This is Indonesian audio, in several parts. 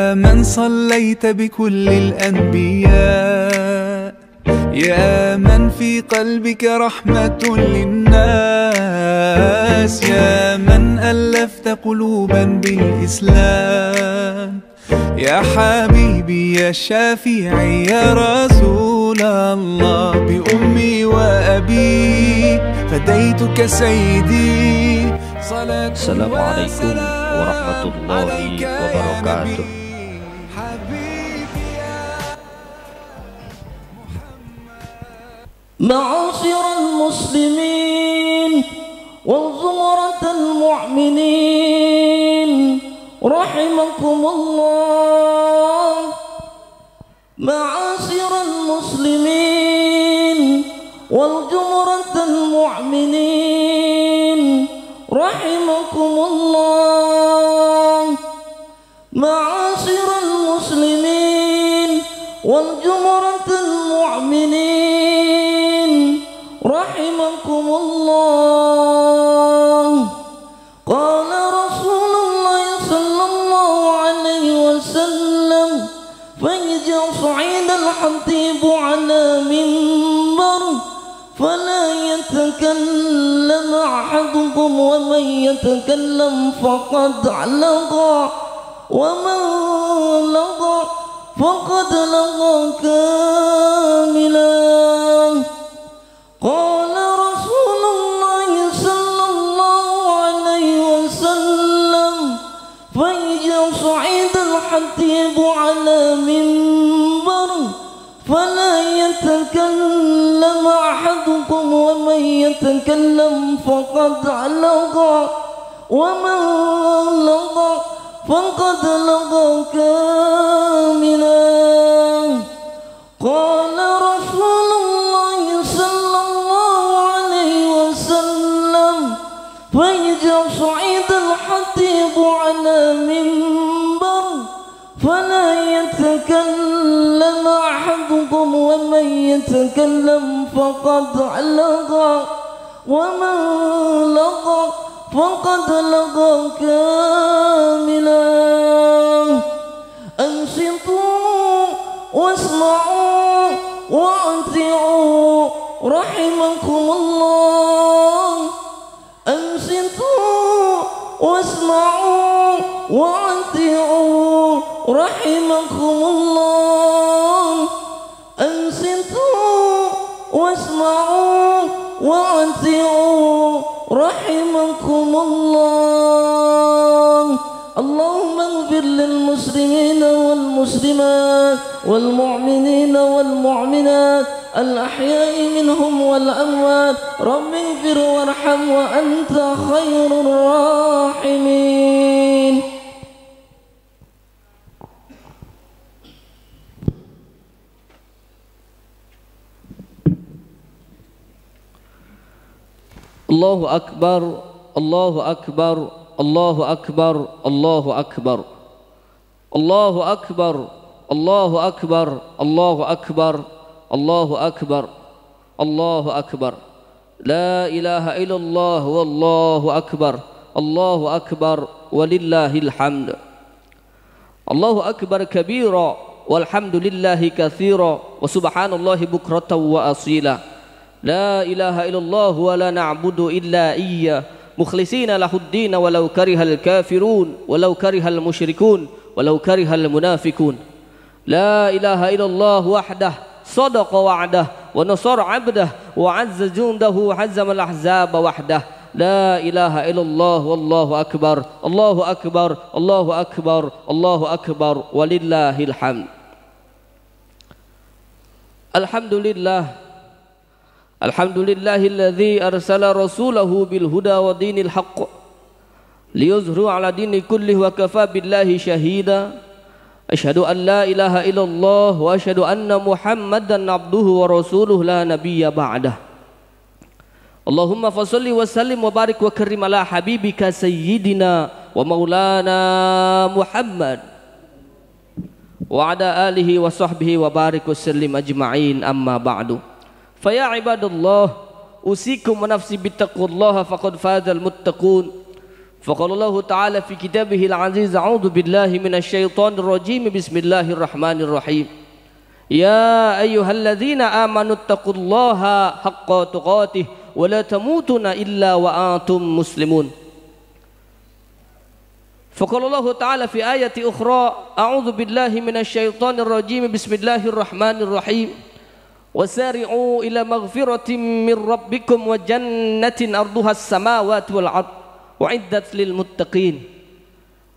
يا من صليت بكل الأنبياء، يا من في قلبك رحمة للناس، يا من ألفت قلوبا بالإسلام، يا حبيبي يا شافعي يا رسول الله، بأمي وأبي فديتك سيدي. السلام عليكم ورحمة الله وبركاته. معاشر المسلمين وزمرة المؤمنين رحمكم الله. معاشر المسلمين والجمرة المؤمنين رحمكم الله. معاشر المسلمين والجمرة المؤمنين رحمكم الله. قال رسول الله صلى الله عليه وسلم: فإذا صعد الخطيب على منبر فلا يتكلم أحدكم، ومن يتكلم فقد لغى، ومن لغى فقد لغى كاملا. قال رسول الله صلى الله عليه وسلم: فإذا صعد الخطيب على منبر فلا يتكلم أحدكم، ومن يتكلم فقد لغى، ومن لغى فقد لغى كاملا. قال رسول الله صلى الله عليه وسلم: فإذا صعد الخطيب على منبر فلا يتكلم أحدكم، ومن يتكلم فقد لغى، ومن لغى فقد لغى كاملا. أنصتوا واسمعوا وأطيعوا رحمكم الله. أنصتوا واسمعوا وأطيعوا رحمكم الله. أنصتوا واسمعوا وأطيعوا رحمكم الله. اللهم اغفر للمسلمين والمسلمات والمؤمنين والمؤمنات الأحياء منهم والأموات، رب اغفر وارحم وأنت خير الراحمين. الله أكبر الله أكبر الله أكبر الله أكبر الله أكبر الله أكبر الله أكبر الله أكبر الله أكبر. لا إله إلا الله والله أكبر. الله أكبر ولله الحمد. الله أكبر كبيرا والحمد لله كثيرا وسبحان الله بكرة وأصيلا. لا إله إلا الله ولا نعبد إلا إياه مخلصين له الدين ولو كره الكافرون ولو كره المشركون ولو كره المنافقون. لا إله إلا الله وحده صدق وعده ونصر عبده وعز جنده وهزم الأحزاب وحده. لا إله إلا الله والله أكبر. الله أكبر الله أكبر الله أكبر ولله الحمد. الحمد لله الحمد لله الذي أرسل رسوله بالهدى ودين الحق ليظهره على دين كله وكفى بالله شهيدا. أشهد أن لا إله إلا الله وأشهد أن محمدا عبده ورسوله لا نبي بعده. اللهم فصل وسلم وبارك وكرم على حبيبك سيدنا ومولانا محمد وعلى آله وصحبه وبارك وسلم أجمعين. أما بعد، فيا عباد الله أوصيكم ونفسي بتقوى الله فقد فاز المتقون. Faqala Allah Ta'ala fi kitabihil aziz, a'udzu billahi minasyaitonir rajim, bismillahirrahmanirrahim. Ya ayyuhalladzina amanu taqullaha haqqa tuqatih wa la tamutunna illa wa antum muslimun. Faqala Allah Ta'ala fi ayati ukhra, a'udzu billahi minasyaitonir rajim, bismillahirrahmanirrahim. Wasari'u ila maghfiratin min rabbikum wa jannatin arduha as-samawati wal 'ard wa'iddat lil muttaqin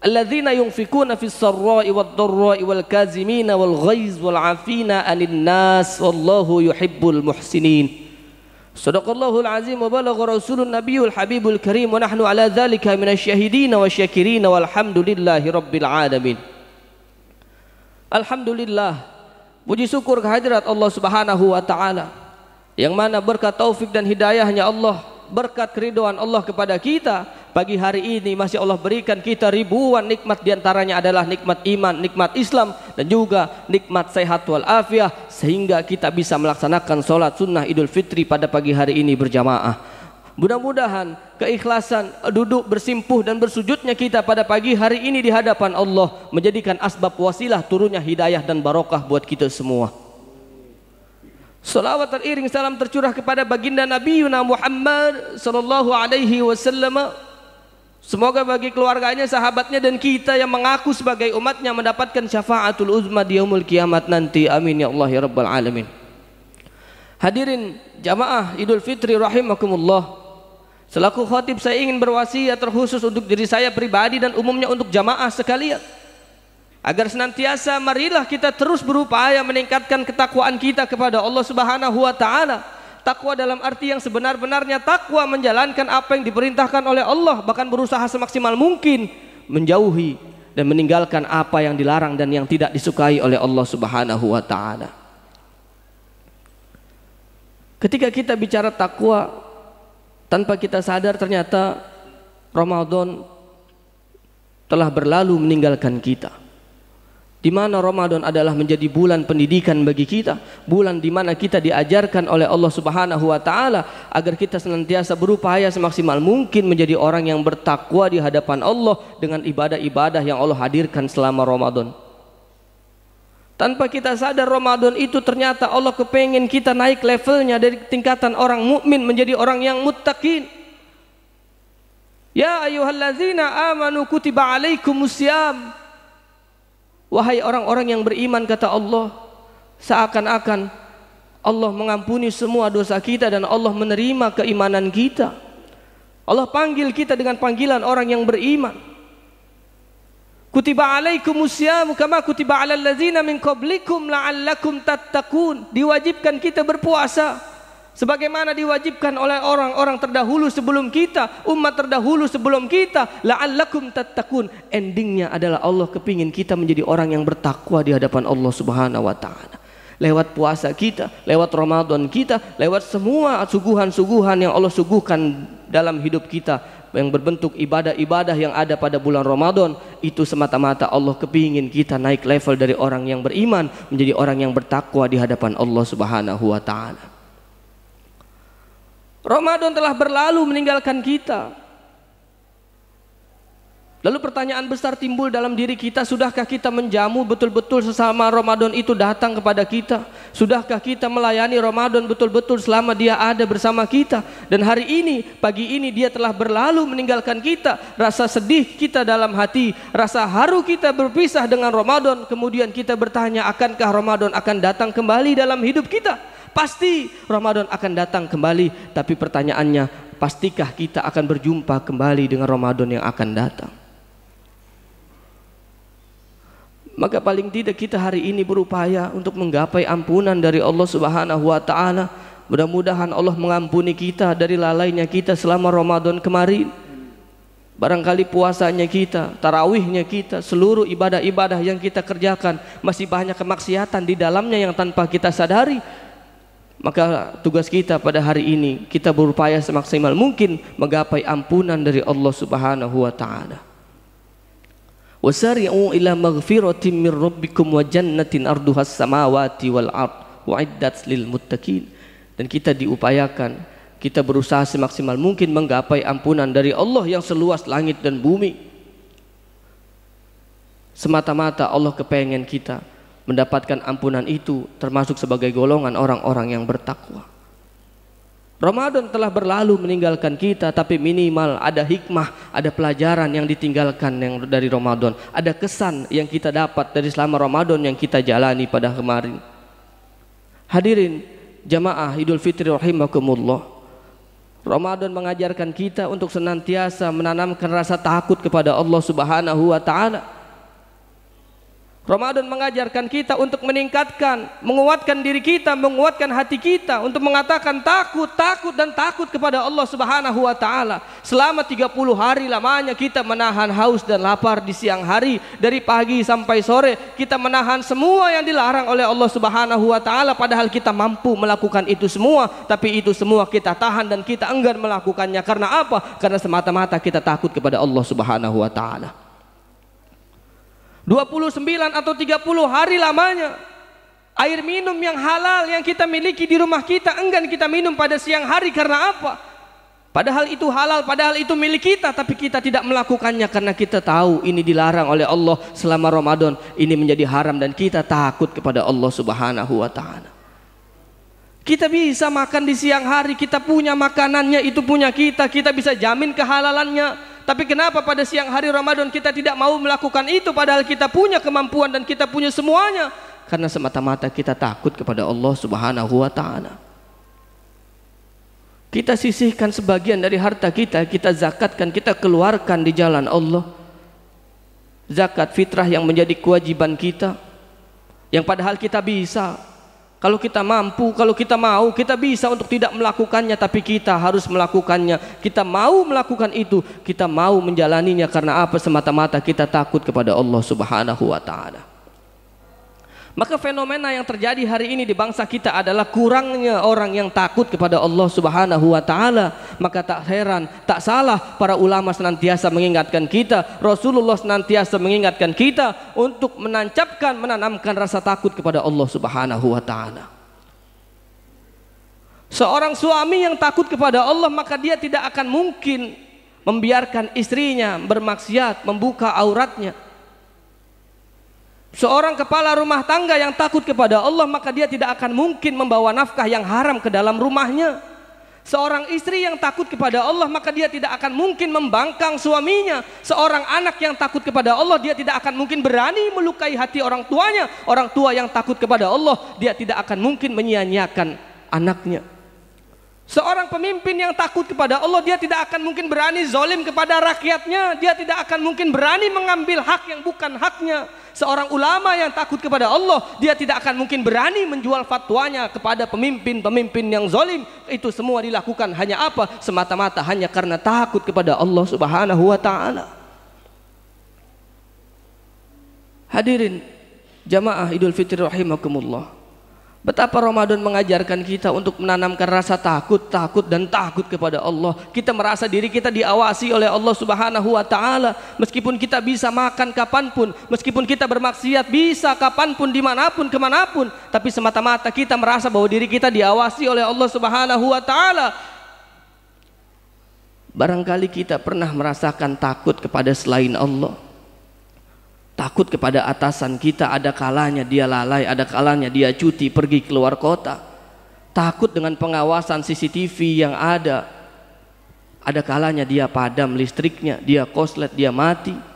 alladzina yunfikuna fis sarra'i wad dharra'i wal kazimina wal ghaiz wal 'afina 'anil nas wallahu yuhibbul muhsinin. Shadaqallahul azim wa balagha rasulun nabiyul habibul karim wa nahnu ala dzalika minasyahidin wa syakirin walhamdulillahi rabbil alamin. Alhamdulillah, puji syukur kehadirat Allah Subhanahu wa taala yang mana berkat taufik dan hidayahnya Allah, berkat keridhaan Allah kepada kita, pagi hari ini masih Allah berikan kita ribuan nikmat, diantaranya adalah nikmat iman, nikmat Islam, dan juga nikmat sehat wal afiah, sehingga kita bisa melaksanakan sholat sunnah Idul Fitri pada pagi hari ini berjamaah. Mudah-mudahan keikhlasan duduk bersimpuh dan bersujudnya kita pada pagi hari ini di hadapan Allah menjadikan asbab wasilah turunnya hidayah dan barokah buat kita semua. Salawat teriring salam tercurah kepada baginda Nabi Muhammad sallallahu alaihi wasallam. Semoga bagi keluarganya, sahabatnya, dan kita yang mengaku sebagai umatnya mendapatkan syafaatul uzma di yaumul kiamat nanti. Amin ya Allah ya rabbal alamin. Hadirin jamaah Idul Fitri rahimakumullah. Selaku khatib saya ingin berwasiat terkhusus untuk diri saya pribadi dan umumnya untuk jamaah sekalian, agar senantiasa marilah kita terus berupaya meningkatkan ketakwaan kita kepada Allah Subhanahu wa taala. Takwa dalam arti yang sebenar-benarnya takwa, menjalankan apa yang diperintahkan oleh Allah, bahkan berusaha semaksimal mungkin menjauhi dan meninggalkan apa yang dilarang dan yang tidak disukai oleh Allah Subhanahu wa taala. Ketika kita bicara takwa, tanpa kita sadar ternyata Ramadan telah berlalu meninggalkan kita. Di mana Ramadan adalah menjadi bulan pendidikan bagi kita, bulan di mana kita diajarkan oleh Allah Subhanahu wa taala agar kita senantiasa berupaya semaksimal mungkin menjadi orang yang bertakwa di hadapan Allah dengan ibadah-ibadah yang Allah hadirkan selama Ramadan. Tanpa kita sadar, Ramadan itu ternyata Allah kepengen kita naik levelnya dari tingkatan orang mukmin menjadi orang yang muttaqin. Ya ayyuhallazina amanu kutiba alaikumusiyam. Wahai orang-orang yang beriman, kata Allah, seakan-akan Allah mengampuni semua dosa kita dan Allah menerima keimanan kita. Allah panggil kita dengan panggilan orang yang beriman. Kutiba alaikumusiyam kama kutiba alal ladzina min qablikum la'allakum tattaqun. Diwajibkan kita berpuasa sebagaimana diwajibkan oleh orang-orang terdahulu sebelum kita, umat terdahulu sebelum kita, la'allakum tattaqun. Endingnya adalah Allah kepingin kita menjadi orang yang bertakwa di hadapan Allah Subhanahu wa taala. Lewat puasa kita, lewat Ramadan kita, lewat semua suguhan-suguhan yang Allah suguhkan dalam hidup kita yang berbentuk ibadah-ibadah yang ada pada bulan Ramadan, itu semata-mata Allah kepingin kita naik level dari orang yang beriman menjadi orang yang bertakwa di hadapan Allah Subhanahu wa taala. Ramadan telah berlalu meninggalkan kita. Lalu pertanyaan besar timbul dalam diri kita, sudahkah kita menjamu betul-betul sesama Ramadan itu datang kepada kita? Sudahkah kita melayani Ramadan betul-betul selama dia ada bersama kita? Dan hari ini, pagi ini dia telah berlalu meninggalkan kita. Rasa sedih kita dalam hati, rasa haru kita berpisah dengan Ramadan. Kemudian kita bertanya, akankah Ramadan akan datang kembali dalam hidup kita? Pasti Ramadan akan datang kembali, tapi pertanyaannya, pastikah kita akan berjumpa kembali dengan Ramadan yang akan datang? Maka paling tidak kita hari ini berupaya untuk menggapai ampunan dari Allah Subhanahu wa taala. Mudah-mudahan Allah mengampuni kita dari lalainya kita selama Ramadan kemarin. Barangkali puasanya kita, tarawihnya kita, seluruh ibadah-ibadah yang kita kerjakan masih banyak kemaksiatan di dalamnya yang tanpa kita sadari. Maka tugas kita pada hari ini, kita berupaya semaksimal mungkin menggapai ampunan dari Allah Subhanahu wa taala. Wasari'u ila maghfiratin min rabbikum wa jannatin arduhas samawati wal ard wa'iddat lil muttaqin. Dan kita diupayakan kita berusaha semaksimal mungkin menggapai ampunan dari Allah yang seluas langit dan bumi. Semata-mata Allah kepengen kita mendapatkan ampunan itu, termasuk sebagai golongan orang-orang yang bertakwa. Ramadan telah berlalu meninggalkan kita, tapi minimal ada hikmah, ada pelajaran yang ditinggalkan yang dari Ramadan, ada kesan yang kita dapat dari selama Ramadan yang kita jalani pada kemarin. Hadirin jamaah Idul Fitri rahimakumullah, Ramadan mengajarkan kita untuk senantiasa menanamkan rasa takut kepada Allah Subhanahu wa taala. Ramadan mengajarkan kita untuk meningkatkan, menguatkan diri kita, menguatkan hati kita untuk mengatakan takut kepada Allah Subhanahu wa taala. Selama 30 hari lamanya kita menahan haus dan lapar di siang hari, dari pagi sampai sore kita menahan semua yang dilarang oleh Allah Subhanahu wa taala, padahal kita mampu melakukan itu semua, tapi itu semua kita tahan dan kita enggan melakukannya. Karena apa? Karena semata-mata kita takut kepada Allah Subhanahu wa taala. 29 atau 30 hari lamanya air minum yang halal yang kita miliki di rumah kita enggan kita minum pada siang hari. Karena apa? Padahal itu halal, padahal itu milik kita, tapi kita tidak melakukannya karena kita tahu ini dilarang oleh Allah selama Ramadan, ini menjadi haram dan kita takut kepada Allah Subhanahu wa taala. Kita bisa makan di siang hari, kita punya makanannya, itu punya kita bisa jamin kehalalannya. Tapi kenapa pada siang hari Ramadan kita tidak mau melakukan itu, padahal kita punya kemampuan dan kita punya semuanya? Karena semata-mata kita takut kepada Allah Subhanahu wa taala. Kita sisihkan sebagian dari harta kita, kita zakatkan, kita keluarkan di jalan Allah. Zakat fitrah yang menjadi kewajiban kita, yang padahal kita bisa. Kalau kita mampu, kalau kita mau, kita bisa untuk tidak melakukannya, tapi kita harus melakukannya. Kita mau melakukan itu, kita mau menjalaninya. Karena apa? Semata-mata kita takut kepada Allah Subhanahu wa taala. Maka fenomena yang terjadi hari ini di bangsa kita adalah kurangnya orang yang takut kepada Allah Subhanahu wa taala. Maka tak heran, tak salah para ulama senantiasa mengingatkan kita, Rasulullah senantiasa mengingatkan kita untuk menanamkan rasa takut kepada Allah Subhanahu wa taala. Seorang suami yang takut kepada Allah, maka dia tidak akan mungkin membiarkan istrinya bermaksiat, membuka auratnya. Seorang kepala rumah tangga yang takut kepada Allah, maka dia tidak akan mungkin membawa nafkah yang haram ke dalam rumahnya. Seorang istri yang takut kepada Allah, maka dia tidak akan mungkin membangkang suaminya. Seorang anak yang takut kepada Allah, dia tidak akan mungkin berani melukai hati orang tuanya. Orang tua yang takut kepada Allah, dia tidak akan mungkin menyia-nyiakan anaknya. Seorang pemimpin yang takut kepada Allah, dia tidak akan mungkin berani zalim kepada rakyatnya. Dia tidak akan mungkin berani mengambil hak yang bukan haknya. Seorang ulama yang takut kepada Allah, dia tidak akan mungkin berani menjual fatwanya kepada pemimpin-pemimpin yang zalim. Itu semua dilakukan hanya apa? Semata-mata hanya karena takut kepada Allah Subhanahu wa taala. Hadirin jamaah Idul Fitri rahimakumullah, betapa Ramadan mengajarkan kita untuk menanamkan rasa takut kepada Allah. Kita merasa diri kita diawasi oleh Allah Subhanahu wa taala. Meskipun kita bisa makan kapanpun, meskipun kita bermaksiat bisa kapanpun, dimanapun, kemanapun, tapi semata-mata kita merasa bahwa diri kita diawasi oleh Allah Subhanahu wa taala. Barangkali kita pernah merasakan takut kepada selain Allah. Takut kepada atasan kita, ada kalanya dia lalai, ada kalanya dia cuti pergi keluar kota. Takut dengan pengawasan CCTV yang ada kalanya dia padam listriknya, dia koslet, dia mati.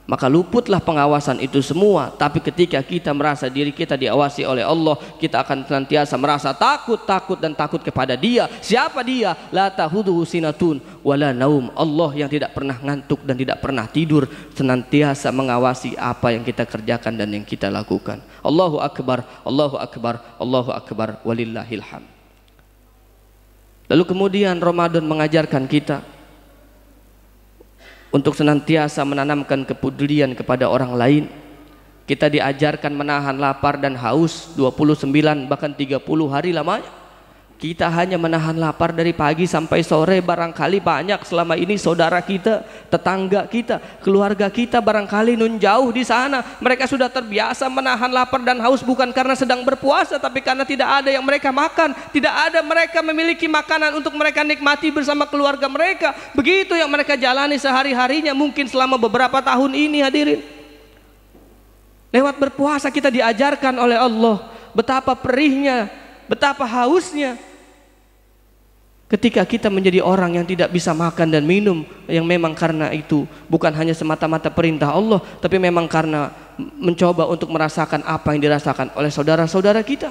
Maka luputlah pengawasan itu semua. Tapi ketika kita merasa diri kita diawasi oleh Allah, kita akan senantiasa merasa takut kepada Dia. Siapa Dia? La ta'khudhuhu sinatun wala naum. Allah yang tidak pernah ngantuk dan tidak pernah tidur, senantiasa mengawasi apa yang kita kerjakan dan yang kita lakukan. Allahu akbar, Allahu akbar, Allahu akbar, walillahil hamd. Lalu kemudian Ramadan mengajarkan kita untuk senantiasa menanamkan kepedulian kepada orang lain. Kita diajarkan menahan lapar dan haus 29 bahkan 30 hari lamanya. Kita hanya menahan lapar dari pagi sampai sore. Barangkali banyak selama ini saudara kita, tetangga kita, keluarga kita barangkali nun jauh di sana. Mereka sudah terbiasa menahan lapar dan haus bukan karena sedang berpuasa, tapi karena tidak ada yang mereka makan. Tidak ada mereka memiliki makanan untuk mereka nikmati bersama keluarga mereka. Begitu yang mereka jalani sehari-harinya mungkin selama beberapa tahun ini hadirin. Lewat berpuasa kita diajarkan oleh Allah betapa perihnya, betapa hausnya ketika kita menjadi orang yang tidak bisa makan dan minum, yang memang karena itu bukan hanya semata-mata perintah Allah, tapi memang karena mencoba untuk merasakan apa yang dirasakan oleh saudara-saudara kita.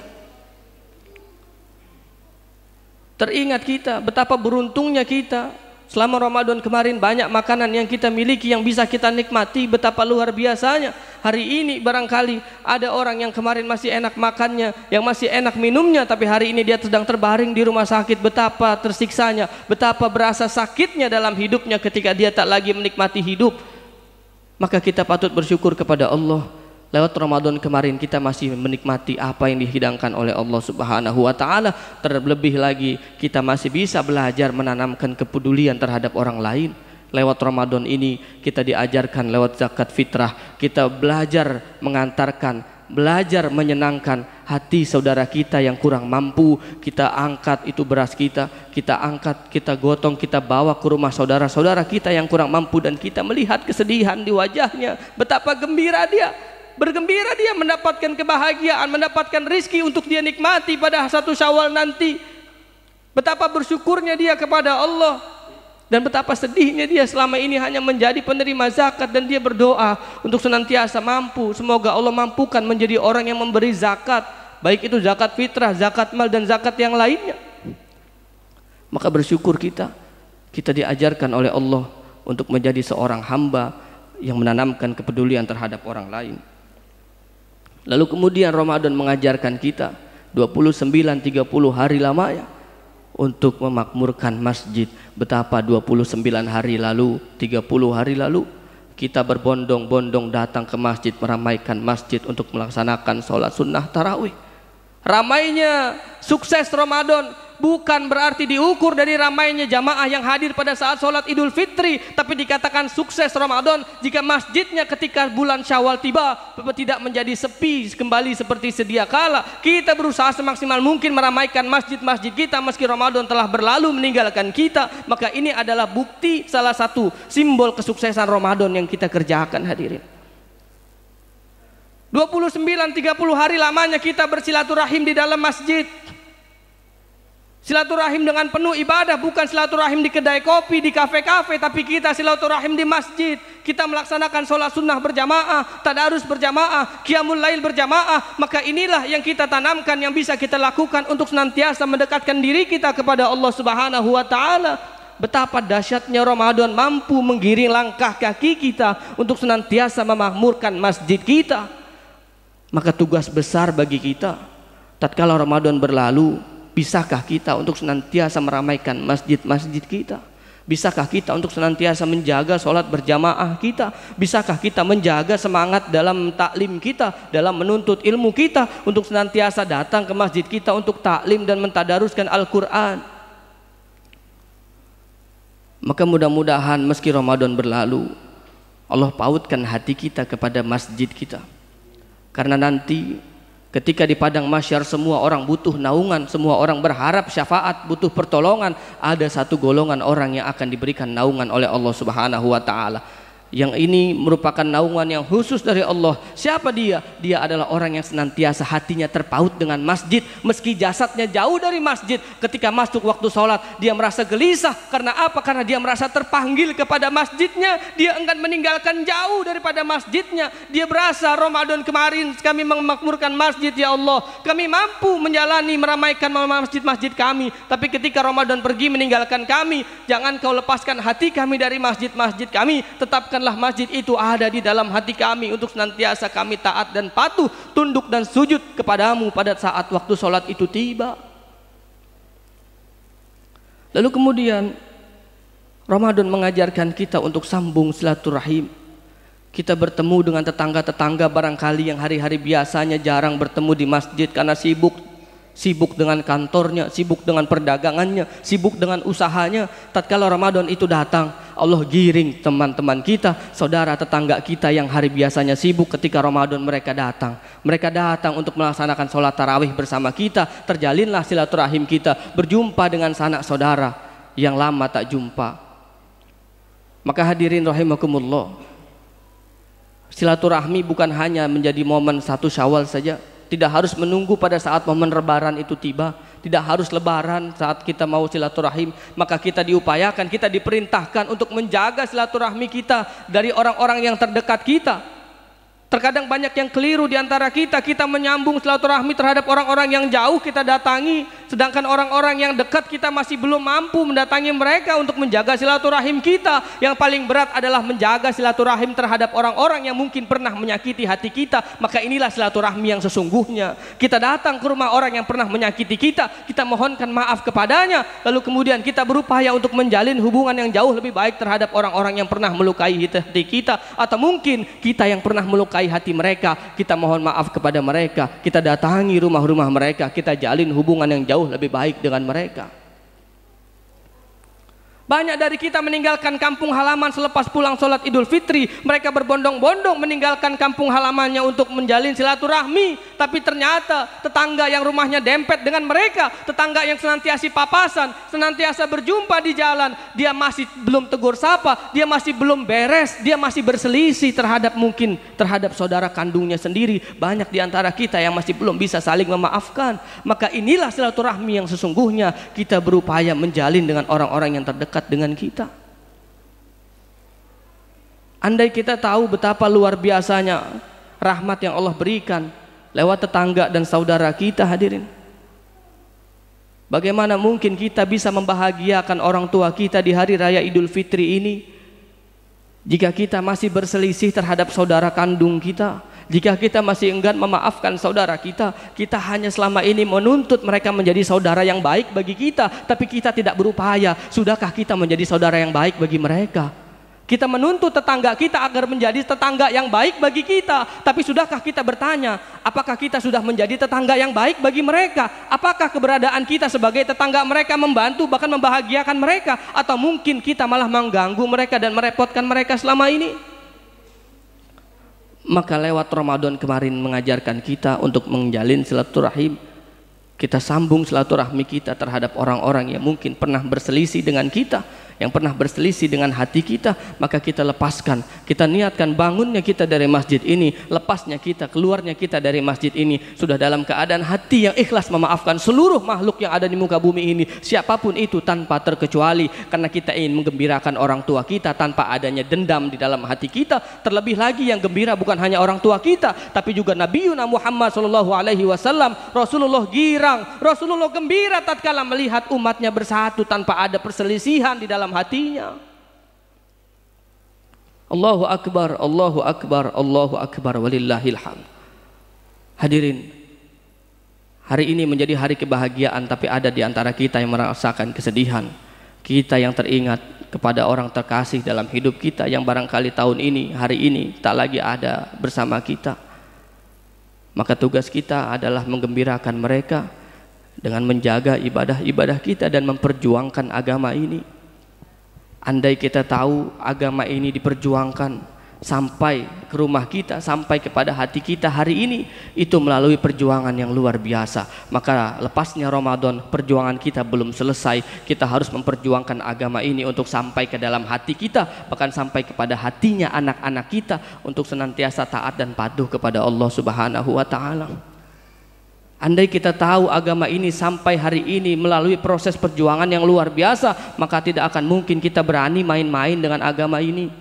Teringat kita betapa beruntungnya kita selama Ramadan kemarin, banyak makanan yang kita miliki yang bisa kita nikmati, betapa luar biasanya. Hari ini barangkali ada orang yang kemarin masih enak makannya, yang masih enak minumnya, tapi hari ini dia sedang terbaring di rumah sakit. Betapa tersiksanya, betapa berasa sakitnya dalam hidupnya ketika dia tak lagi menikmati hidup. Maka kita patut bersyukur kepada Allah. Lewat Ramadan kemarin kita masih menikmati apa yang dihidangkan oleh Allah Subhanahu wa Ta'ala. Terlebih lagi kita masih bisa belajar menanamkan kepedulian terhadap orang lain. Lewat Ramadan ini kita diajarkan lewat zakat fitrah, kita belajar mengantarkan, belajar menyenangkan hati saudara kita yang kurang mampu. Kita angkat itu beras kita angkat, kita gotong, kita bawa ke rumah saudara-saudara kita yang kurang mampu, dan kita melihat kesedihan di wajahnya. Betapa gembira dia, bergembira dia mendapatkan kebahagiaan, mendapatkan rizki untuk dia nikmati pada 1 Syawal nanti. Betapa bersyukurnya dia kepada Allah, dan betapa sedihnya dia selama ini hanya menjadi penerima zakat, dan dia berdoa untuk senantiasa mampu. Semoga Allah mampukan menjadi orang yang memberi zakat, baik itu zakat fitrah, zakat mal, dan zakat yang lainnya. Maka bersyukur kita diajarkan oleh Allah untuk menjadi seorang hamba yang menanamkan kepedulian terhadap orang lain. Lalu kemudian Ramadan mengajarkan kita 29-30 hari lamanya untuk memakmurkan masjid. Betapa 29 hari lalu, 30 hari lalu kita berbondong-bondong datang ke masjid, meramaikan masjid untuk melaksanakan sholat sunnah tarawih. Ramainya sukses Ramadan bukan berarti diukur dari ramainya jamaah yang hadir pada saat sholat Idul Fitri, tapi dikatakan sukses Ramadan jika masjidnya ketika bulan Syawal tiba tidak menjadi sepi kembali seperti sedia kala. Kita berusaha semaksimal mungkin meramaikan masjid-masjid kita meski Ramadan telah berlalu meninggalkan kita. Maka ini adalah bukti, salah satu simbol kesuksesan Ramadan yang kita kerjakan hadirin. 29-30 hari lamanya kita bersilaturahim di dalam masjid. Silaturahim dengan penuh ibadah, bukan silaturahim di kedai kopi, di kafe-kafe, tapi kita silaturahim di masjid. Kita melaksanakan sholat sunnah berjamaah, tadarus berjamaah, qiyamul lail berjamaah. Maka inilah yang kita tanamkan, yang bisa kita lakukan untuk senantiasa mendekatkan diri kita kepada Allah Subhanahu wa Ta'ala. Betapa dahsyatnya Ramadan mampu menggiring langkah kaki kita untuk senantiasa memakmurkan masjid kita. Maka tugas besar bagi kita tatkala Ramadan berlalu, bisakah kita untuk senantiasa meramaikan masjid-masjid kita? Bisakah kita untuk senantiasa menjaga sholat berjamaah kita? Bisakah kita menjaga semangat dalam taklim kita, dalam menuntut ilmu kita, untuk senantiasa datang ke masjid kita untuk taklim dan mentadaruskan Al-Quran? Maka mudah-mudahan meski Ramadan berlalu, Allah pautkan hati kita kepada masjid kita. Karena nanti ketika di padang mahsyar semua orang butuh naungan, semua orang berharap syafaat, butuh pertolongan, ada satu golongan orang yang akan diberikan naungan oleh Allah Subhanahu wa Ta'ala. Yang ini merupakan naungan yang khusus dari Allah. Siapa dia? Dia adalah orang yang senantiasa hatinya terpaut dengan masjid, meski jasadnya jauh dari masjid. Ketika masuk waktu sholat, dia merasa gelisah. Karena apa? Karena dia merasa terpanggil kepada masjidnya. Dia enggan meninggalkan jauh daripada masjidnya. Dia berasa Ramadan kemarin kami memakmurkan masjid, ya Allah, kami mampu menjalani meramaikan masjid-masjid kami. Tapi ketika Ramadan pergi meninggalkan kami, jangan kau lepaskan hati kami dari masjid-masjid kami. Tetapkan masjid itu ada di dalam hati kami untuk senantiasa kami taat dan patuh, tunduk dan sujud kepadamu pada saat waktu sholat itu tiba. Lalu kemudian Ramadan mengajarkan kita untuk sambung silaturahim. Kita bertemu dengan tetangga-tetangga barangkali yang hari-hari biasanya jarang bertemu di masjid karena sibuk sibuk dengan kantornya, sibuk dengan perdagangannya, sibuk dengan usahanya. Tatkala Ramadan itu datang, Allah giring teman-teman kita, saudara tetangga kita yang hari biasanya sibuk, ketika Ramadan mereka datang. Mereka datang untuk melaksanakan sholat tarawih bersama kita. Terjalinlah silaturahim kita, berjumpa dengan sanak saudara yang lama tak jumpa. Maka hadirin rahimakumullah, silaturahmi bukan hanya menjadi momen 1 Syawal saja. Tidak harus menunggu pada saat momen Lebaran itu tiba. Tidak harus Lebaran saat kita mau silaturahim. Maka kita diupayakan, kita diperintahkan untuk menjaga silaturahmi kita dari orang-orang yang terdekat kita. Terkadang banyak yang keliru di antara kita. Kita menyambung silaturahmi terhadap orang-orang yang jauh kita datangi, sedangkan orang-orang yang dekat kita masih belum mampu mendatangi mereka untuk menjaga silaturahim kita. Yang paling berat adalah menjaga silaturahim terhadap orang-orang yang mungkin pernah menyakiti hati kita. Maka inilah silaturahmi yang sesungguhnya. Kita datang ke rumah orang yang pernah menyakiti kita, kita mohonkan maaf kepadanya, lalu kemudian kita berupaya untuk menjalin hubungan yang jauh lebih baik terhadap orang-orang yang pernah melukai hati kita. Atau mungkin kita yang pernah melukai hati mereka, kita mohon maaf kepada mereka, kita datangi rumah-rumah mereka, kita jalin hubungan yang jauh lebih baik dengan mereka. Banyak dari kita meninggalkan kampung halaman selepas pulang sholat Idul Fitri. Mereka berbondong-bondong meninggalkan kampung halamannya untuk menjalin silaturahmi. Tapi ternyata tetangga yang rumahnya dempet dengan mereka, tetangga yang senantiasa papasan, senantiasa berjumpa di jalan, dia masih belum tegur sapa, dia masih belum beres, dia masih berselisih terhadap saudara kandungnya sendiri. Banyak di antara kita yang masih belum bisa saling memaafkan. Maka inilah silaturahmi yang sesungguhnya kita berupaya menjalin dengan orang-orang yang terdekat dengan kita. Andai kita tahu betapa luar biasanya rahmat yang Allah berikan lewat tetangga dan saudara kita, hadirin, bagaimana mungkin kita bisa membahagiakan orang tua kita di hari raya Idul Fitri ini jika kita masih berselisih terhadap saudara kandung kita? Jika kita masih enggan memaafkan saudara kita, kita hanya selama ini menuntut mereka menjadi saudara yang baik bagi kita, tapi kita tidak berupaya. Sudahkah kita menjadi saudara yang baik bagi mereka? Kita menuntut tetangga kita agar menjadi tetangga yang baik bagi kita, tapi sudahkah kita bertanya, apakah kita sudah menjadi tetangga yang baik bagi mereka? Apakah keberadaan kita sebagai tetangga mereka membantu, bahkan membahagiakan mereka? Atau mungkin kita malah mengganggu mereka dan merepotkan mereka selama ini? Maka lewat Ramadan kemarin mengajarkan kita untuk menjalin silaturahim. Kita sambung silaturahmi kita terhadap orang-orang yang mungkin pernah berselisih dengan kita, yang pernah berselisih dengan hati kita. Maka kita lepaskan, kita niatkan bangunnya kita dari masjid ini, lepasnya kita, keluarnya kita dari masjid ini sudah dalam keadaan hati yang ikhlas memaafkan seluruh makhluk yang ada di muka bumi ini, siapapun itu tanpa terkecuali, karena kita ingin menggembirakan orang tua kita tanpa adanya dendam di dalam hati kita. Terlebih lagi yang gembira bukan hanya orang tua kita, tapi juga Nabiuna Muhammad SAW. Rasulullah girang, Rasulullah gembira tatkala melihat umatnya bersatu tanpa ada perselisihan di dalam hatinya. Allahu Akbar, Allahu Akbar, Allahu Akbar, walillahil hamd. Hadirin, hari ini menjadi hari kebahagiaan, tapi ada di antara kita yang merasakan kesedihan. Kita yang teringat kepada orang terkasih dalam hidup kita yang barangkali tahun ini, hari ini tak lagi ada bersama kita. Maka tugas kita adalah menggembirakan mereka dengan menjaga ibadah-ibadah kita dan memperjuangkan agama ini. Andai kita tahu agama ini diperjuangkan sampai ke rumah kita, sampai kepada hati kita hari ini, itu melalui perjuangan yang luar biasa. Maka lepasnya Ramadan, perjuangan kita belum selesai. Kita harus memperjuangkan agama ini untuk sampai ke dalam hati kita, bahkan sampai kepada hatinya anak-anak kita, untuk senantiasa taat dan patuh kepada Allah Subhanahu wa Ta'ala. Andai kita tahu agama ini sampai hari ini melalui proses perjuangan yang luar biasa, maka tidak akan mungkin kita berani main-main dengan agama ini.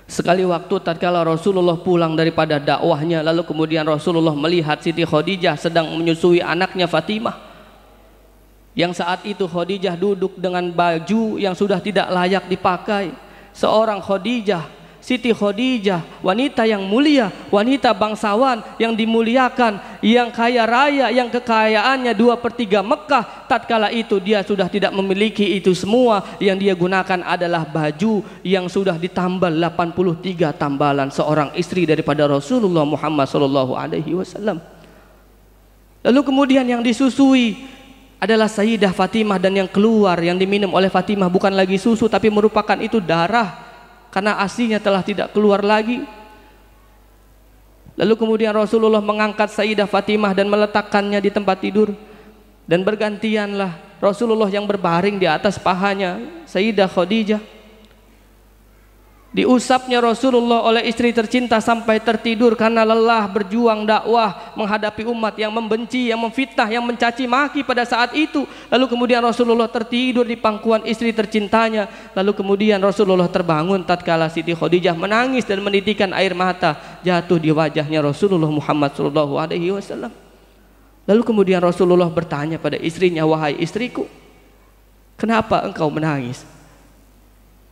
Sekali waktu tatkala Rasulullah pulang daripada dakwahnya, lalu kemudian Rasulullah melihat Siti Khadijah sedang menyusui anaknya Fatimah, yang saat itu Khadijah duduk dengan baju yang sudah tidak layak dipakai. Seorang Khadijah, Siti Khadijah, wanita yang mulia, wanita bangsawan yang dimuliakan, yang kaya raya, yang kekayaannya 2/3 Mekah. Tatkala itu dia sudah tidak memiliki itu semua. Yang dia gunakan adalah baju yang sudah ditambal 83 tambalan, seorang istri daripada Rasulullah Muhammad SAW. Lalu kemudian yang disusui adalah Sayyidah Fatimah, dan yang keluar yang diminum oleh Fatimah bukan lagi susu tapi merupakan itu darah, karena asinya telah tidak keluar lagi. Lalu kemudian Rasulullah mengangkat Sayyidah Fatimah dan meletakkannya di tempat tidur, dan bergantianlah Rasulullah yang berbaring di atas pahanya Sayyidah Khadijah. Diusapnya Rasulullah oleh istri tercinta sampai tertidur karena lelah berjuang dakwah menghadapi umat yang membenci, yang memfitnah, yang mencaci maki pada saat itu. Lalu kemudian Rasulullah tertidur di pangkuan istri tercintanya. Lalu kemudian Rasulullah terbangun tatkala Siti Khadijah menangis dan menitikkan air mata jatuh di wajahnya Rasulullah Muhammad SAW. Lalu kemudian Rasulullah bertanya pada istrinya, "Wahai istriku, kenapa engkau menangis?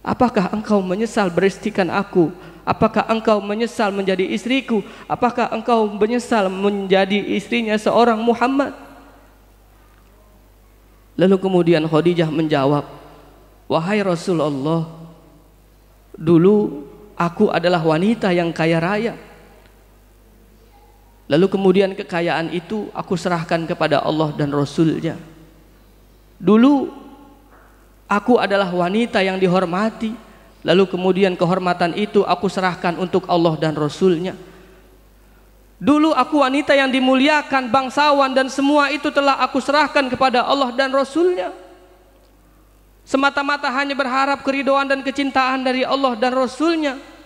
Apakah engkau menyesal beristikan aku? Apakah engkau menyesal menjadi istriku? Apakah engkau menyesal menjadi istrinya seorang Muhammad?" Lalu kemudian Khadijah menjawab, "Wahai Rasulullah, dulu aku adalah wanita yang kaya raya. Lalu kemudian kekayaan itu aku serahkan kepada Allah dan Rasul-Nya. Dulu aku adalah wanita yang dihormati, lalu kemudian kehormatan itu aku serahkan untuk Allah dan Rasul-Nya. Dulu aku wanita yang dimuliakan, bangsawan, dan semua itu telah aku serahkan kepada Allah dan Rasul-Nya. Semata-mata hanya berharap keridhaan dan kecintaan dari Allah dan Rasul-Nya."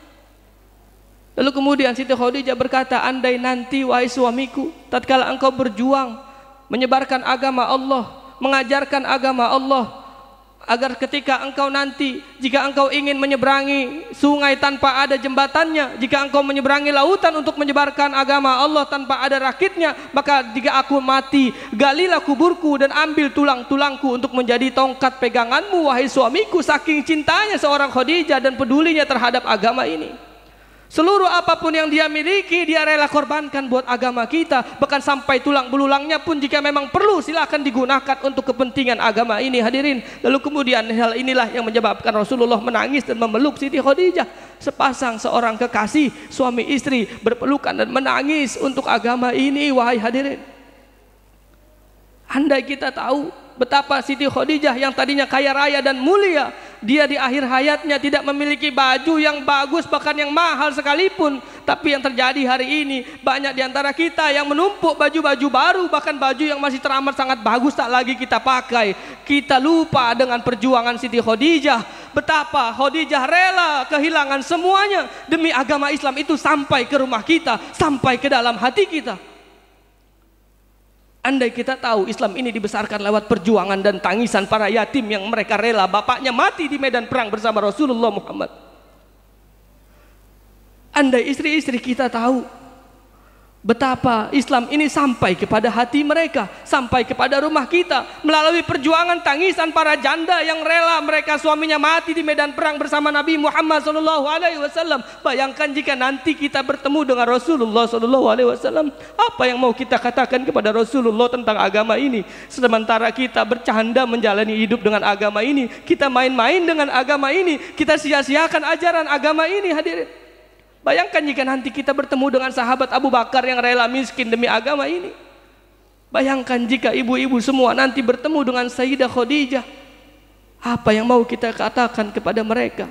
Lalu kemudian Siti Khadijah berkata, "Andai nanti wahai suamiku, tatkala engkau berjuang menyebarkan agama Allah, mengajarkan agama Allah, agar ketika engkau nanti, jika engkau ingin menyeberangi sungai tanpa ada jembatannya, jika engkau menyeberangi lautan untuk menyebarkan agama Allah tanpa ada rakitnya, maka jika aku mati, galilah kuburku dan ambil tulang-tulangku untuk menjadi tongkat peganganmu wahai suamiku." Saking cintanya seorang Khadijah dan pedulinya terhadap agama ini. Seluruh apapun yang dia miliki dia rela korbankan buat agama kita, bahkan sampai tulang belulangnya pun jika memang perlu silakan digunakan untuk kepentingan agama ini, hadirin. Lalu kemudian hal inilah yang menyebabkan Rasulullah menangis dan memeluk Siti Khadijah. Sepasang seorang kekasih suami istri berpelukan dan menangis untuk agama ini, wahai hadirin. Andai kita tahu betapa Siti Khadijah yang tadinya kaya raya dan mulia, dia di akhir hayatnya tidak memiliki baju yang bagus bahkan yang mahal sekalipun. Tapi yang terjadi hari ini, banyak di antara kita yang menumpuk baju-baju baru, bahkan baju yang masih teramat sangat bagus tak lagi kita pakai. Kita lupa dengan perjuangan Siti Khadijah, betapa Khadijah rela kehilangan semuanya demi agama Islam itu sampai ke rumah kita, sampai ke dalam hati kita. Andai kita tahu Islam ini dibesarkan lewat perjuangan dan tangisan para yatim yang mereka rela bapaknya mati di medan perang bersama Rasulullah Muhammad. Andai istri-istri kita tahu betapa Islam ini sampai kepada hati mereka, sampai kepada rumah kita melalui perjuangan tangisan para janda yang rela mereka suaminya mati di medan perang bersama Nabi Muhammad SAW. Bayangkan jika nanti kita bertemu dengan Rasulullah SAW, apa yang mau kita katakan kepada Rasulullah tentang agama ini? Sementara kita bercanda menjalani hidup dengan agama ini, kita main-main dengan agama ini, kita sia-siakan ajaran agama ini, hadirin. Bayangkan jika nanti kita bertemu dengan sahabat Abu Bakar yang rela miskin demi agama ini. Bayangkan jika ibu-ibu semua nanti bertemu dengan Sayyidah Khadijah, apa yang mau kita katakan kepada mereka?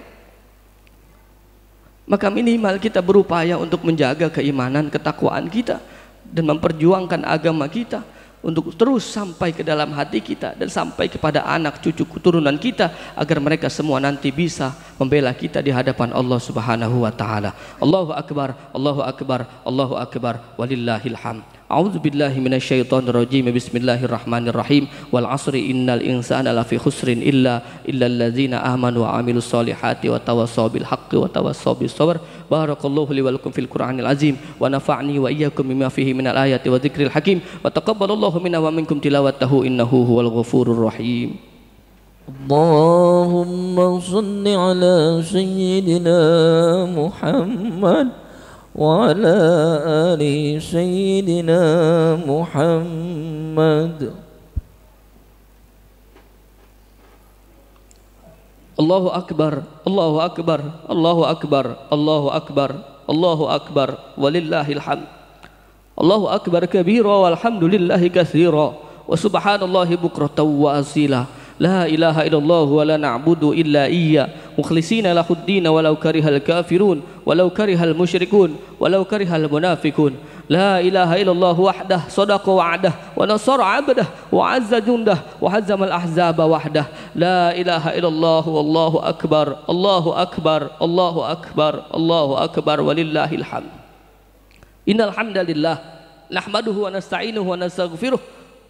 Maka minimal kita berupaya untuk menjaga keimanan, ketakwaan kita, dan memperjuangkan agama kita untuk terus sampai ke dalam hati kita dan sampai kepada anak cucu keturunan kita, agar mereka semua nanti bisa membela kita di hadapan Allah Subhanahu wa taala. Allahu akbar, Allahu akbar, Allahu akbar, walillahil hamd. A'udzu billahi minasyaitonir rajim. Bismillahirrahmanirrahim. Wal 'asri innal insana lafi khusrin illal ladzina amanu wa 'amilus solihati wa tawassaw bil haqqi wa tawassaw bis sabr. Barakallahu li wa lakum fil Qur'anil azim wa nafa'ni wa iyyakum bima fihi minal ayati wa dzikril hakim wa taqabbalallahu minna wa minkum tilawatahu innahu huwal ghafurur rahim. Allahumma shalli ala sayyidina Muhammad wa ala ali sayyidina Muhammad. Allahu akbar, Allahu akbar, Allahu akbar, Allahu akbar, Allahu akbar, walillahil hamd. Allahu akbar kabira walhamdulillahi katsira wa subhanallahi bukratan wa asila. La ilaha illallah wa la na'budu illa iyya mukhlishina lahuddin walau karihal kafirun walau karihal musyrikun walau karihal munafiqun. La ilaha illallah wahdah sadaqa wa'dah wa nasara 'abdah wa 'azza jundah wa hazzamal ahzaba wahdah. La ilaha illallah wallahu akbar. Allahu akbar. Allahu akbar. Allahu akbar walillahil hamd. Innal hamdalillah nahmaduhu wa nasta'inuhu wa nastaghfiruh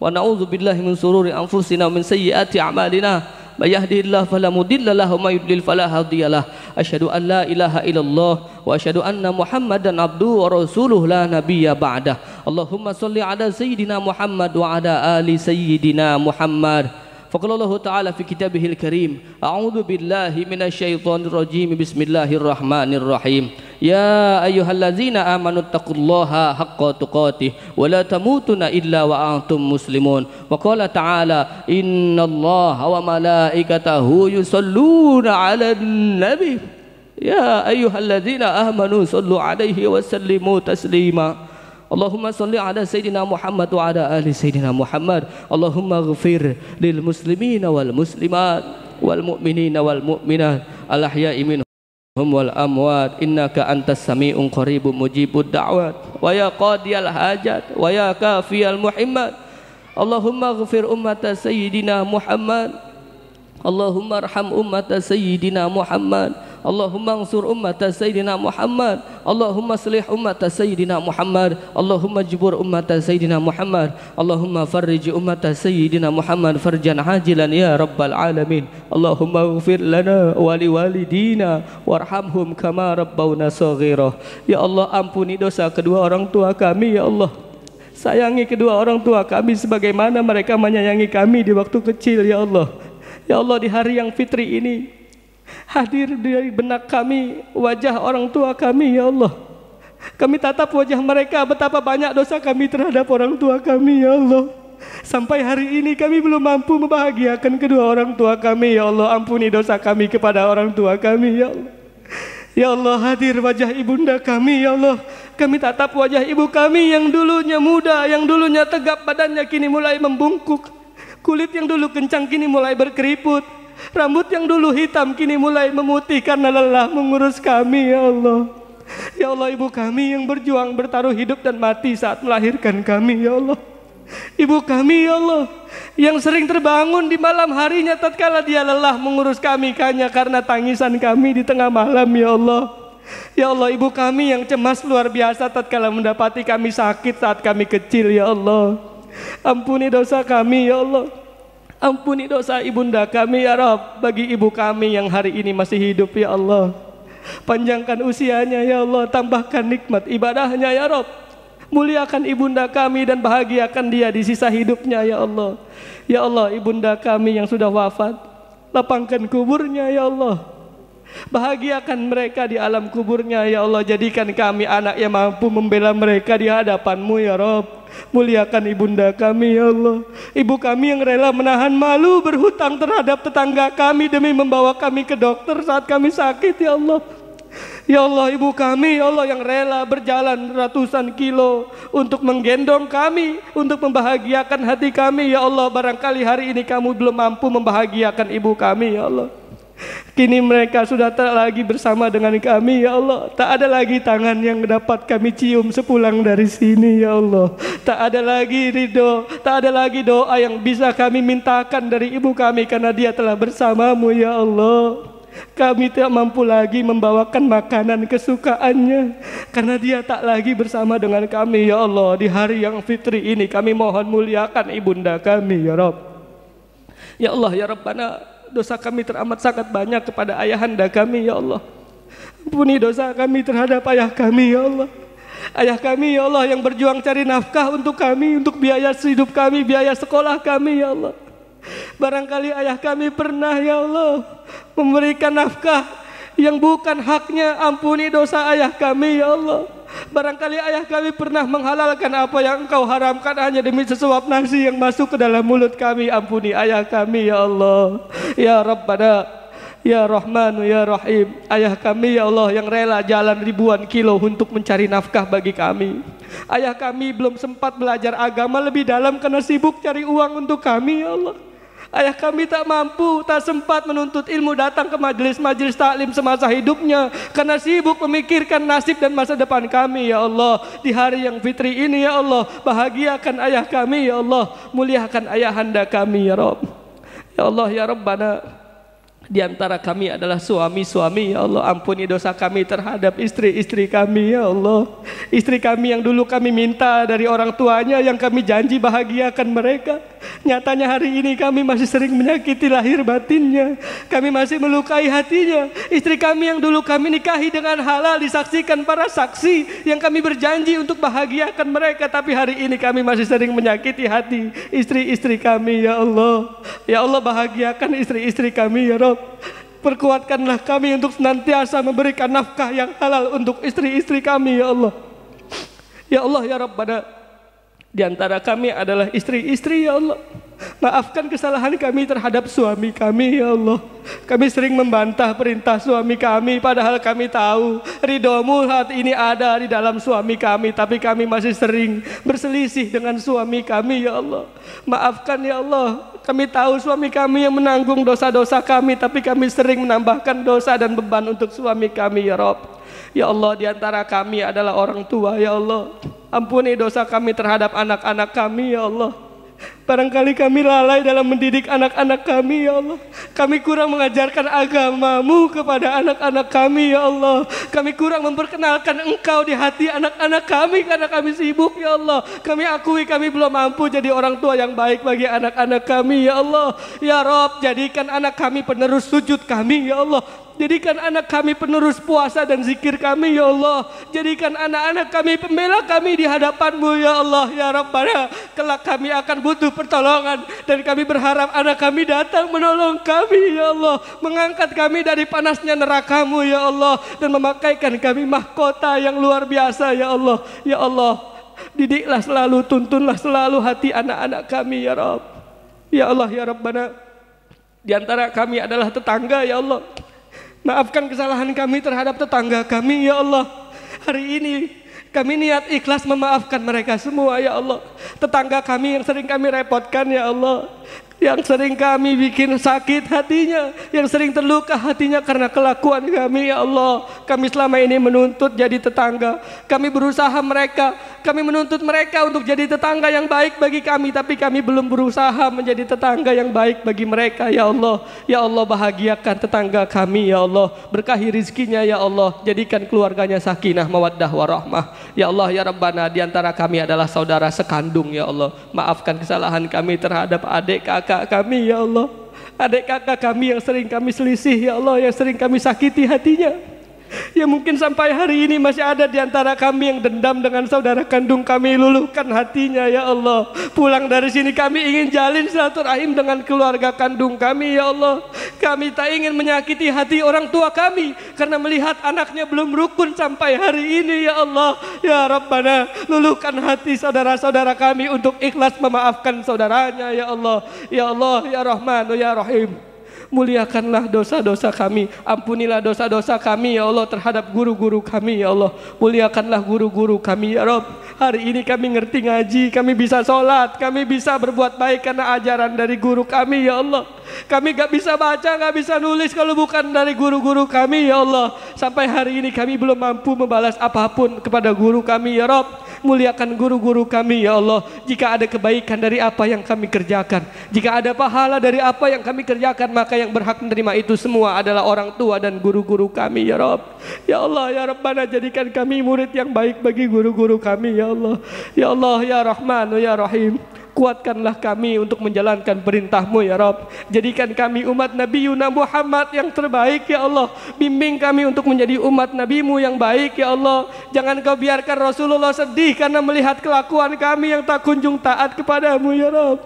wa na'udzu billahi min sururi anfusina wa min sayyiati a'malina may yahdihillahu fala mudilla lahu wa may yudlil fala hadiyalah. Asyhadu an la ilaha illallah wa asyhadu anna Muhammadan abduhu wa rasuluhu la nabiyya ba'dah. Allahumma shalli ala sayyidina Muhammad wa ala ali sayyidina Muhammad. Faqala Allah Ta'ala fi kitabihil karim, a'udzu billahi minasyaitonir rajim, bismillahirrahmanirrahim. Ya ayyuhallazina amanu taqullaha haqqa tuqatih wa la tamutunna illa wa antum muslimun. Wa qala ta'ala, innallaha wa malaikatahu yusholluna 'alan nabi. Ya ayyuhallazina amanu shallu 'alaihi wa sallimu taslima. Allahumma salli ala Sayyidina Muhammad wa ala ali Sayyidina Muhammad. Allahumma ghafir lil muslimina wal muslimat wal mu'minina wal mu'minat al ahya'i minhum wal amwat innaka antas sami'un qaribun mujibud da'wat wa ya qadiyal hajat wa ya kafiyal muhimmat. Allahumma ghafir ummata Sayyidina Muhammad. Allahumma arham ummata Sayyidina Muhammad. Allahumma ansur ummata Sayyidina Muhammad. Allahumma aslih ummata Sayyidina Muhammad. Allahumma jibur ummata Sayyidina Muhammad. Allahumma farrij ummata Sayyidina Muhammad farjan ajilan ya rabbal alamin. Allahumma ighfir lana wa liwalidina warhamhum kama rabbawna shaghira. Ya Allah, ampuni dosa kedua orang tua kami ya Allah. Sayangi kedua orang tua kami sebagaimana mereka menyayangi kami di waktu kecil ya Allah. Ya Allah, di hari yang fitri ini hadir di benak kami wajah orang tua kami ya Allah. Kami tatap wajah mereka, betapa banyak dosa kami terhadap orang tua kami ya Allah. Sampai hari ini kami belum mampu membahagiakan kedua orang tua kami ya Allah. Ampuni dosa kami kepada orang tua kami ya Allah. Ya Allah, hadir wajah ibunda kami ya Allah. Kami tatap wajah ibu kami yang dulunya muda, yang dulunya tegap badannya kini mulai membungkuk. Kulit yang dulu kencang kini mulai berkeriput. Rambut yang dulu hitam kini mulai memutih karena lelah mengurus kami ya Allah. Ya Allah, ibu kami yang berjuang bertaruh hidup dan mati saat melahirkan kami ya Allah. Ibu kami ya Allah, yang sering terbangun di malam harinya tatkala dia lelah mengurus kami hanya karena tangisan kami di tengah malam ya Allah. Ya Allah, ibu kami yang cemas luar biasa tatkala mendapati kami sakit saat kami kecil ya Allah. Ampuni dosa kami ya Allah. Ampuni dosa ibunda kami ya Rabb. Bagi ibu kami yang hari ini masih hidup ya Allah, panjangkan usianya ya Allah. Tambahkan nikmat ibadahnya ya Rabb. Muliakan ibunda kami dan bahagiakan dia di sisa hidupnya ya Allah. Ya Allah, ibunda kami yang sudah wafat, lapangkan kuburnya ya Allah. Bahagiakan mereka di alam kuburnya ya Allah. Jadikan kami anak yang mampu membela mereka di hadapan-Mu ya Rabb. Muliakan ibunda kami ya Allah. Ibu kami yang rela menahan malu berhutang terhadap tetangga kami demi membawa kami ke dokter saat kami sakit ya Allah. Ya Allah, ibu kami ya Allah yang rela berjalan ratusan kilo untuk menggendong kami, untuk membahagiakan hati kami ya Allah. Barangkali hari ini kamu belum mampu membahagiakan ibu kami ya Allah. Kini mereka sudah tak lagi bersama dengan kami ya Allah. Tak ada lagi tangan yang dapat kami cium sepulang dari sini ya Allah. Tak ada lagi ridho, tak ada lagi doa yang bisa kami mintakan dari ibu kami karena dia telah bersamamu ya Allah. Kami tidak mampu lagi membawakan makanan kesukaannya karena dia tak lagi bersama dengan kami ya Allah. Di hari yang fitri ini kami mohon muliakan ibunda kami ya Rabb. Ya Allah ya Rabbana, dosa kami teramat sangat banyak kepada ayahanda kami ya Allah. Ampuni dosa kami terhadap ayah kami ya Allah. Ayah kami ya Allah yang berjuang cari nafkah untuk kami, untuk biaya hidup kami, biaya sekolah kami ya Allah. Barangkali ayah kami pernah ya Allah memberikan nafkah yang bukan haknya. Ampuni dosa ayah kami ya Allah. Barangkali ayah kami pernah menghalalkan apa yang Engkau haramkan hanya demi sesuap nasi yang masuk ke dalam mulut kami. Ampuni ayah kami ya Allah. Ya Rabbana, Ya Rahman ya Rahim. Ayah kami ya Allah yang rela jalan ribuan kilo untuk mencari nafkah bagi kami. Ayah kami belum sempat belajar agama lebih dalam karena sibuk cari uang untuk kami ya Allah. Ayah kami tak mampu, tak sempat menuntut ilmu datang ke majelis-majelis taklim semasa hidupnya karena sibuk memikirkan nasib dan masa depan kami ya Allah. Di hari yang fitri ini ya Allah, bahagiakan ayah kami ya Allah, muliakan ayahanda kami ya Rabb. Ya Allah ya Rabbana, di antara kami adalah suami-suami ya Allah, ampuni dosa kami terhadap istri-istri kami ya Allah. Istri kami yang dulu kami minta dari orang tuanya, yang kami janji bahagiakan mereka, nyatanya hari ini kami masih sering menyakiti lahir batinnya, kami masih melukai hatinya. Istri kami yang dulu kami nikahi dengan halal, disaksikan para saksi, yang kami berjanji untuk bahagiakan mereka, tapi hari ini kami masih sering menyakiti hati istri-istri kami ya Allah. Ya Allah, bahagiakan istri-istri kami ya Rabb. Perkuatkanlah kami untuk senantiasa memberikan nafkah yang halal untuk istri-istri kami ya Allah. Ya Allah ya Rabbana, di antara kami adalah istri-istri ya Allah. Maafkan kesalahan kami terhadap suami kami ya Allah. Kami sering membantah perintah suami kami, padahal kami tahu ridhomu saat ini ada di dalam suami kami, tapi kami masih sering berselisih dengan suami kami ya Allah. Maafkan ya Allah. Kami tahu suami kami yang menanggung dosa-dosa kami, tapi kami sering menambahkan dosa dan beban untuk suami kami ya Rabb. Ya Allah, di antara kami adalah orang tua ya Allah. Ampuni dosa kami terhadap anak-anak kami ya Allah. Barangkali kami lalai dalam mendidik anak-anak kami ya Allah. Kami kurang mengajarkan agamamu kepada anak-anak kami ya Allah. Kami kurang memperkenalkan Engkau di hati anak-anak kami karena kami sibuk ya Allah. Kami akui kami belum mampu jadi orang tua yang baik bagi anak-anak kami ya Allah. Ya Rabb, jadikan anak kami penerus sujud kami ya Allah. Jadikan anak kami penerus puasa dan zikir kami ya Allah. Jadikan anak-anak kami pembela kami di hadapan-Mu ya Allah ya Rabbana. Kelak kami akan butuh pertolongan dan kami berharap anak kami datang menolong kami ya Allah, mengangkat kami dari panasnya neraka-Mu ya Allah, dan memakaikan kami mahkota yang luar biasa ya Allah. Ya Allah, didiklah selalu, tuntunlah selalu hati anak-anak kami ya Rabb. Ya Allah ya Rabbana, di antara kami adalah tetangga ya Allah. Maafkan kesalahan kami terhadap tetangga kami ya Allah. Hari ini kami niat ikhlas memaafkan mereka semua ya Allah. Tetangga kami yang sering kami repotkan ya Allah, yang sering kami bikin sakit hatinya, yang sering terluka hatinya karena kelakuan kami ya Allah. Kami selama ini menuntut jadi tetangga, kami berusaha kami menuntut mereka untuk jadi tetangga yang baik bagi kami, tapi kami belum berusaha menjadi tetangga yang baik bagi mereka ya Allah. Ya Allah, bahagiakan tetangga kami ya Allah, berkahi rizkinya ya Allah, jadikan keluarganya sakinah mawaddah warahmah ya Allah ya Rabbana. Di antara kami adalah saudara sekandung ya Allah. Maafkan kesalahan kami terhadap adik kakak kami ya Allah. Adik kakak kami yang sering kami selisih ya Allah, yang sering kami sakiti hatinya. Ya mungkin sampai hari ini masih ada di antara kami yang dendam dengan saudara kandung kami. Luluhkan hatinya ya Allah. Pulang dari sini kami ingin jalin silaturahim dengan keluarga kandung kami ya Allah. Kami tak ingin menyakiti hati orang tua kami karena melihat anaknya belum rukun sampai hari ini ya Allah. Ya Rabbana, luluhkan hati saudara-saudara kami untuk ikhlas memaafkan saudaranya ya Allah. Ya Allah ya Rahman ya Rahim, muliakanlah dosa-dosa kami, ampunilah dosa-dosa kami ya Allah terhadap guru-guru kami ya Allah. Muliakanlah guru-guru kami ya Rabb. Hari ini kami ngerti ngaji, kami bisa sholat, kami bisa berbuat baik karena ajaran dari guru kami ya Allah. Kami gak bisa baca, gak bisa nulis kalau bukan dari guru-guru kami ya Allah. Sampai hari ini kami belum mampu membalas apapun kepada guru kami ya Rabb. Muliakan guru-guru kami ya Allah. Jika ada kebaikan dari apa yang kami kerjakan, jika ada pahala dari apa yang kami kerjakan, maka yang berhak menerima itu semua adalah orang tua dan guru-guru kami ya Rabb. Ya Allah ya Rabbana, jadikan kami murid yang baik bagi guru-guru kami ya Allah. Ya Allah ya Rahman ya Rahim, kuatkanlah kami untuk menjalankan perintah-Mu ya Rabb. Jadikan kami umat Nabi Muhammad yang terbaik ya Allah. Bimbing kami untuk menjadi umat Nabi-Mu yang baik ya Allah. Jangan Kau biarkan Rasulullah sedih karena melihat kelakuan kami yang tak kunjung taat kepadamu ya Rabb.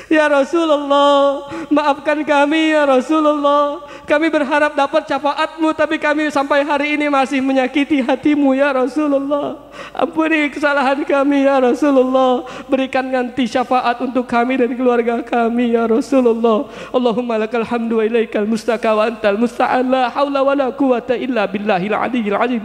Ya Rasulullah, maafkan kami ya Rasulullah. Kami berharap dapat syafaat-Mu, tapi kami sampai hari ini masih menyakiti hati-Mu ya Rasulullah. Ampuni kesalahan kami ya Rasulullah. Berikan ganti syafaat untuk kami dan keluarga kami ya Rasulullah. Allahumma lakal hamdu wa ilaikal mustaka wa antal musta'an, la haula wa la quwata illa billahil aliyyil azim.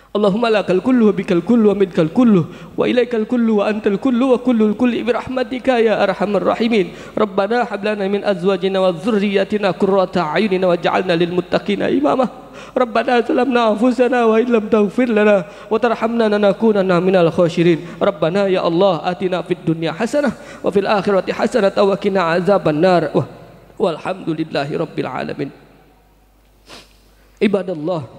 Allahumma lakal kullu wa bikal kullu wa minkal kullu wa ilaikal kullu wa antal kullu wa kullul kulli birahmatika ya arhamar rahimin. Rabbana hab lana min azwajina wa dzurriyyatina qurrata a'yunin waj'alna lil muttaqina imama. Rabbana zalamna anfusana wa illam taghfir lana wa tarhamna lanakunanna minal khasirin. Rabbana ya Allah atina fid dunya hasanah wa fil akhirati hasanah wa qina azabannar. Walhamdulillahi rabbil alamin. Ibadallah,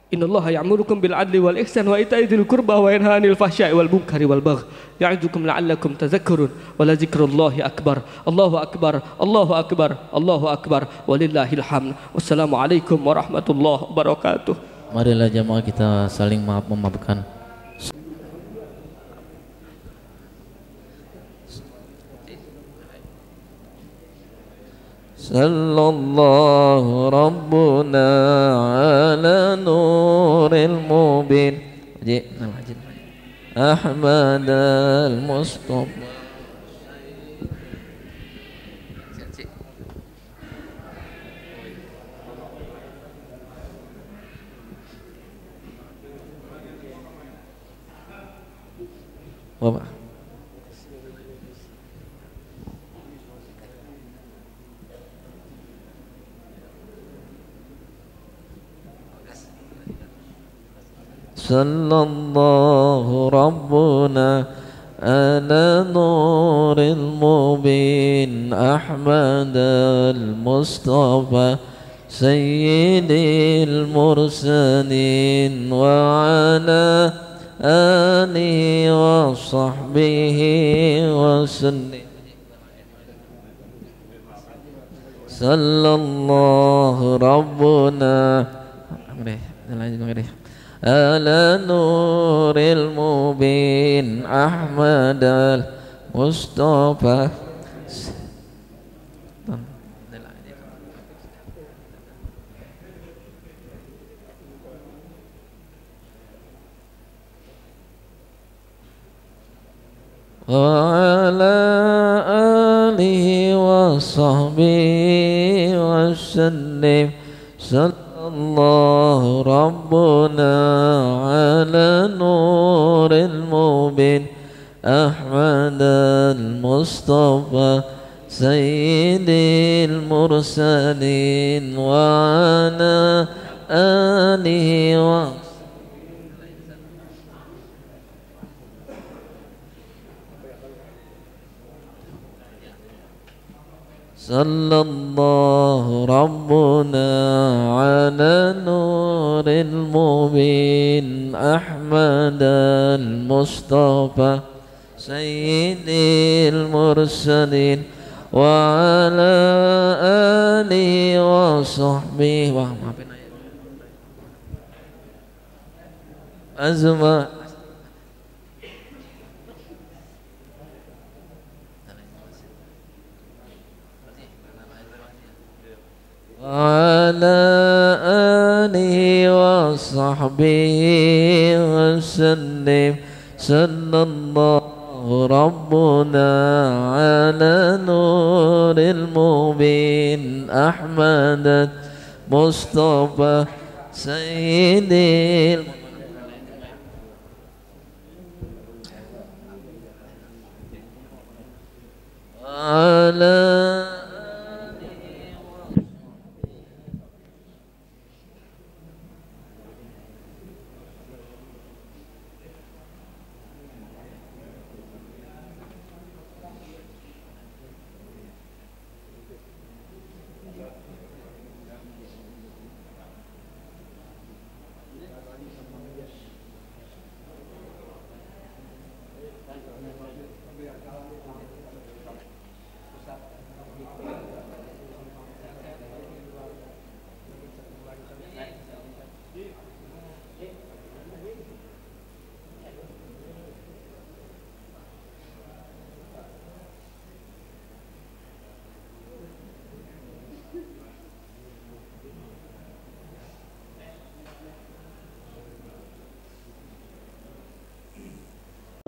innallaha ya'murukum bil 'adli wal ihsan wa ita'i dzil qurba wa yanha 'anil fahsya'i wal munkari wal baghi ya'idukum la'allakum tadhakkarun wa la dzikrullahi akbar. Allahu akbar, Allahu akbar, Allahu akbar, walillahil hamd. Wassalamu alaikum warahmatullahi wabarakatuh. Marilah jamaah kita saling memaafkan. Sallallahu Rabbuna ala nuril mubin Ahmad al-Mustafa. Bapak Sallallahu Rabbuna ala nuril mubin Ahmad al-Mustafa sayyidil mursalin wa ala alihi wa sahbihi wa sallim. Sallallahu Rabbuna ala nuril mubin Ahmad al-Mustafa wa ala alihi wa sahbihi wa sallim. Sallallahu Rabbuna ala nuril mubin Ahmad al-Mustafa sayyidil mursalin wa ala alihi wa Sallallahu Rabbuna ala nuril mubin Ahmad al-Mustafa sayyidil mursalin wa ala alihi wa sahbihi wa azma ala alihi wa sahbihi wa sallim. Sallallahu Rabbuna ala nuril mubin Ahmad Mustafa sayyidil ala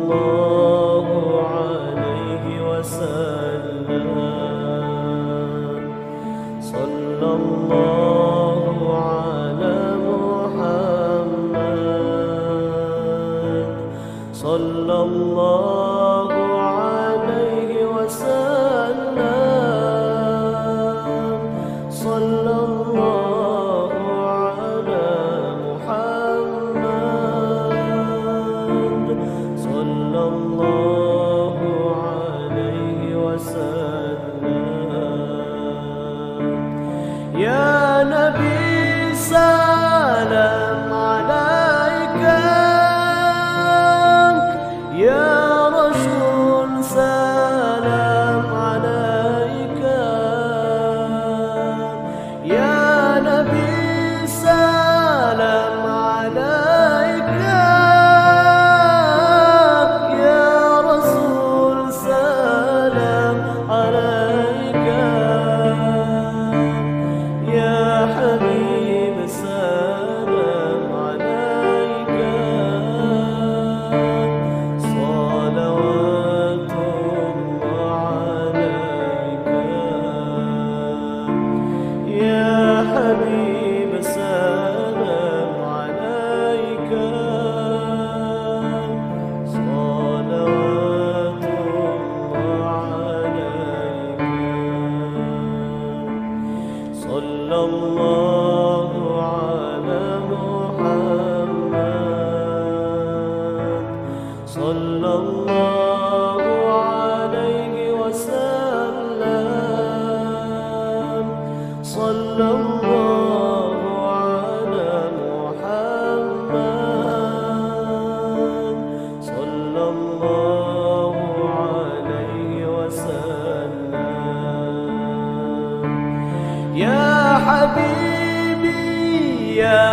الله عليه وسلم صلى الله على محمد صلى الله عليه وسلم صلى الله على محمد صلى الله عليه وسلم يا نبي سلام عليك يا رسول سلام عليك يا نبي سلام عليك يا رسول سلام عليك يا حبيب سلام عليك صلوات الله عليك يا حبيب سلام عليك صلوات الله عليك صلى الله على محمد صلى الله عليه وسلم صلى الله على محمد صلى الله عليه وسلم يا حبيبي يا